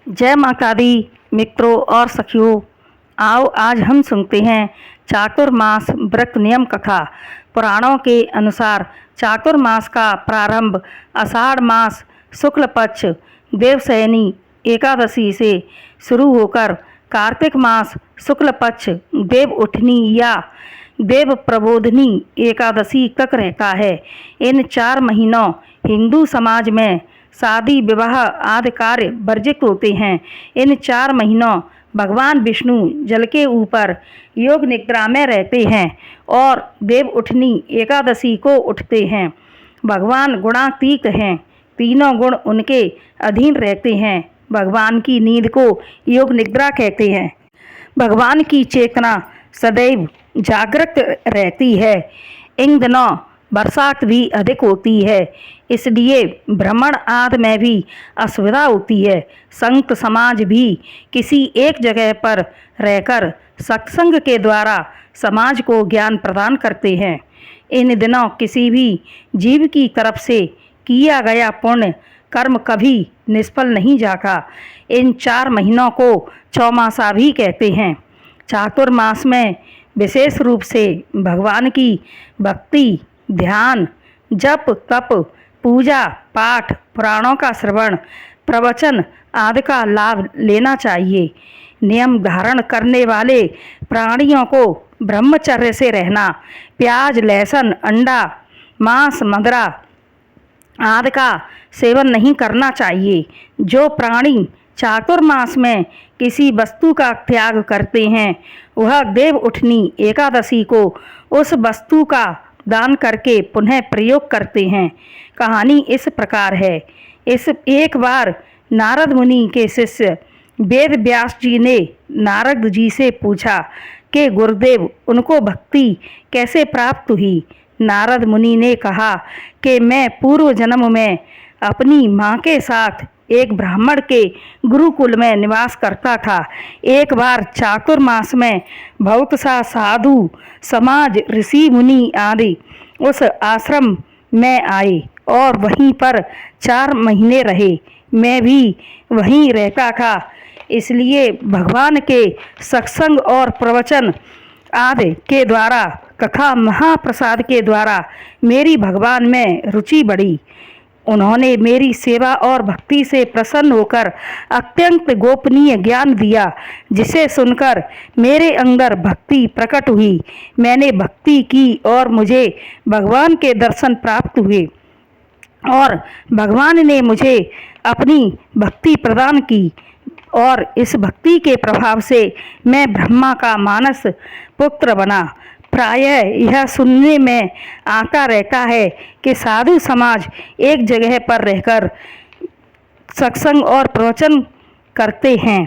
जय माता दी मित्रों और सखियों। आओ आज हम सुनते हैं चातुर्मास व्रत नियम कथा। पुराणों के अनुसार चातुर्मास का प्रारंभ आषाढ़ मास शुक्ल पक्ष देवशयनी एकादशी से शुरू होकर कार्तिक मास शुक्ल पक्ष देव उठनी या देव प्रबोधनी एकादशी तक रहता है। इन 4 महीनों हिंदू समाज में शादी विवाह आदि कार्य वर्जित होते हैं। इन 4 महीनों भगवान विष्णु जल के ऊपर योग निद्रा में रहते हैं और देव उठनी एकादशी को उठते हैं। भगवान गुणातीत हैं, तीनों गुण उनके अधीन रहते हैं। भगवान की नींद को योग निद्रा कहते हैं। भगवान की चेतना सदैव जागृत रहती है। इन दिनों बरसात भी अधिक होती है, इसलिए भ्रमण आदि में भी असुविधा होती है। संत समाज भी किसी एक जगह पर रहकर सत्संग के द्वारा समाज को ज्ञान प्रदान करते हैं। इन दिनों किसी भी जीव की तरफ से किया गया पुण्य कर्म कभी निष्फल नहीं जाता। इन 4 महीनों को चौमासा भी कहते हैं। चातुर्मास में विशेष रूप से भगवान की भक्ति, ध्यान, जप, तप, पूजा पाठ, पुराणों का श्रवण, प्रवचन आदि का लाभ लेना चाहिए। नियम धारण करने वाले प्राणियों को ब्रह्मचर्य से रहना, प्याज, लहसुन, अंडा, मांस, मदिरा आदि का सेवन नहीं करना चाहिए। जो प्राणी चातुर्मास में किसी वस्तु का त्याग करते हैं, वह देव उठनी एकादशी को उस वस्तु का दान करके पुनः प्रयोग करते हैं। कहानी इस प्रकार है। एक बार नारद मुनि के शिष्य वेद व्यास जी ने नारद जी से पूछा कि गुरुदेव, उनको भक्ति कैसे प्राप्त हुई। नारद मुनि ने कहा कि मैं पूर्व जन्म में अपनी माँ के साथ एक ब्राह्मण के गुरुकुल में निवास करता था। एक बार चातुर्मास में बहुत सा साधु समाज, ऋषि मुनि आदि उस आश्रम में आए और वहीं पर 4 महीने रहे। मैं भी वहीं रहता था, इसलिए भगवान के सत्संग और प्रवचन आदि के द्वारा तथा महाप्रसाद के द्वारा मेरी भगवान में रुचि बढ़ी। उन्होंने मेरी सेवा और भक्ति से प्रसन्न होकर अत्यंत गोपनीय ज्ञान दिया, जिसे सुनकर मेरे अंदर भक्ति प्रकट हुई। मैंने भक्ति की और मुझे भगवान के दर्शन प्राप्त हुए और भगवान ने मुझे अपनी भक्ति प्रदान की और इस भक्ति के प्रभाव से मैं ब्रह्मा का मानस पुत्र बना। प्रायः यह सुनने में आता रहता है कि साधु समाज एक जगह पर रहकर सत्संग और प्रवचन करते हैं।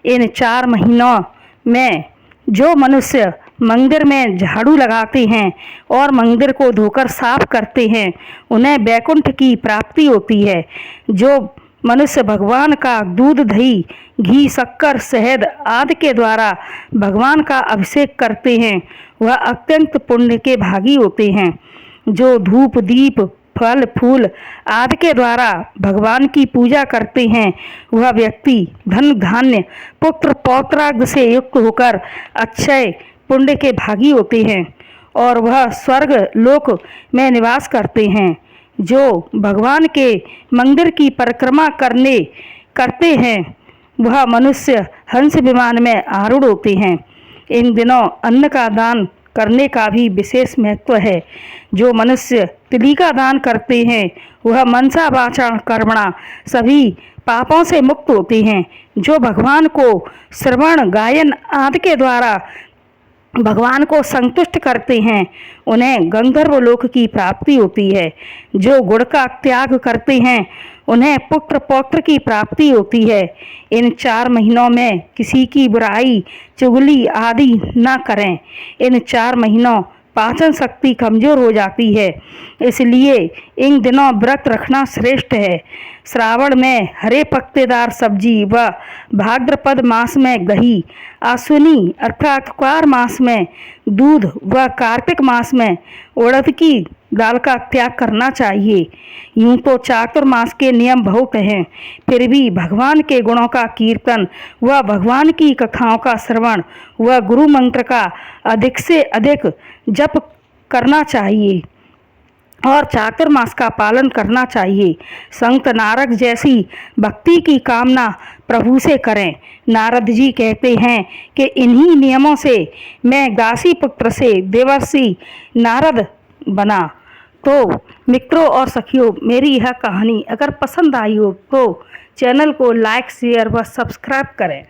इन 4 महीनों में जो मनुष्य मंदिर में झाड़ू लगाते हैं और मंदिर को धोकर साफ करते हैं, उन्हें वैकुंठ की प्राप्ति होती है। जो मनुष्य भगवान का दूध, दही, घी, शक्कर, शहद आदि के द्वारा भगवान का अभिषेक करते हैं, वह अत्यंत पुण्य के भागी होते हैं। जो धूप, दीप, फल, फूल आदि के द्वारा भगवान की पूजा करते हैं, वह व्यक्ति धन, धान्य, पुत्र, पौत्रादि से युक्त होकर अक्षय पुण्य के भागी होते हैं और वह स्वर्ग लोक में निवास करते हैं। जो भगवान के मंदिर की परिक्रमा करते हैं, वह मनुष्य हंस विमान में आरूढ़ होते हैं। इन दिनों अन्न का दान करने का भी विशेष महत्व है। जो मनुष्य तिली का दान करते हैं, वह मनसा वाचा कर्मणा सभी पापों से मुक्त होते हैं। जो भगवान को श्रवण, गायन आदि के द्वारा भगवान को संतुष्ट करते हैं, उन्हें गंधर्व लोक की प्राप्ति होती है। जो गुण का त्याग करते हैं, उन्हें पुत्र पौत्र की प्राप्ति होती है। इन 4 महीनों में किसी की बुराई, चुगली आदि न करें। इन 4 महीनों पाचन शक्ति कमज़ोर हो जाती है, इसलिए इन दिनों व्रत रखना श्रेष्ठ है। श्रावण में हरे पत्तेदार सब्जी व भाद्रपद मास में दही, अश्विनी अर्थात क्वार मास में दूध व कार्तिक मास में उड़द की दाल का त्याग करना चाहिए। यूं तो चातुर्मास के नियम बहुत हैं, फिर भी भगवान के गुणों का कीर्तन व भगवान की कथाओं का श्रवण व गुरु मंत्र का अधिक से अधिक जप करना चाहिए और चातुर्मास का पालन करना चाहिए। संत नारद जैसी भक्ति की कामना प्रभु से करें। नारद जी कहते हैं कि इन्हीं नियमों से मैं दासी पुत्र से देवर्षि नारद बना। तो मित्रों और सखियों, मेरी यह कहानी अगर पसंद आई हो तो चैनल को लाइक, शेयर व सब्सक्राइब करें।